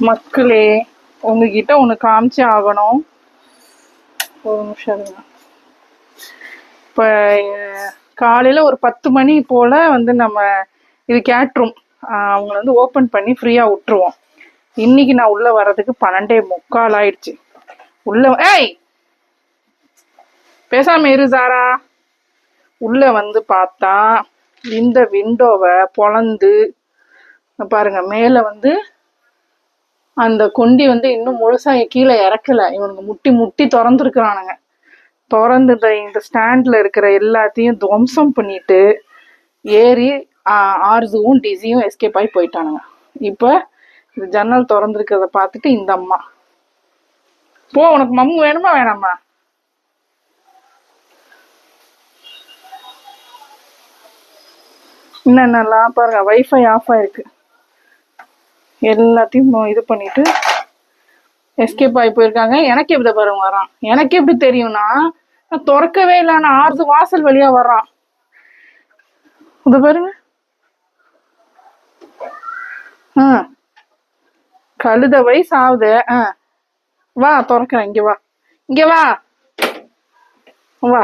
மக்களே, உங்ககிட்ட ஒன்று காமிச்சே ஆகணும். ஒரு நிமிஷம் இருங்க. இப்போ காலையில் ஒரு 10 மணி போல் வந்து நம்ம இது கேட்ரூம் அவங்கள வந்து ஓப்பன் பண்ணி ஃப்ரீயாக விட்டுருவோம். இன்னைக்கு நான் உள்ளே வர்றதுக்கு 12:45 ஆயிடுச்சு. ஏய் பேசாம இரு சாரா. உள்ளே வந்து பார்த்தா இந்த விண்டோவை பொளந்து பாருங்க. மேலே வந்து அந்த கொண்டி வந்து இன்னும் முழுசா கீழே இறக்கல. இவனுக்கு முட்டி முட்டி திறந்துருக்குறானுங்க. திறந்து இந்த ஸ்டாண்ட்ல இருக்கிற எல்லாத்தையும் துவம்சம் பண்ணிட்டு ஏறி ஆர்ஸுவும் டிஸியும் எஸ்கேப் ஆகி போயிட்டானுங்க. இப்போ இந்த ஜன்னல் திறந்துருக்கிறத பார்த்துட்டு இந்த அம்மா, போ உனக்கு மம்மு வேணுமா வேணாமா? என்னென்னலாம் பாருங்க. வைஃபை ஆஃப் ஆயிருக்கு. எல்லாத்தையும் இது பண்ணிட்டு எஸ்கேப் ஆகி போயிருக்காங்க. எனக்கு எப்படி பாருங்க வரான்? எனக்கு எப்படி தெரியும்னா, நான் திறக்கவே இல்லை. நான் ஆறுது வாசல் வழியா வர்றான். இது பாருங்க. கழுத வயசு ஆகுது. வா திறக்கிறேன். இங்க வா, இங்க வா, வா.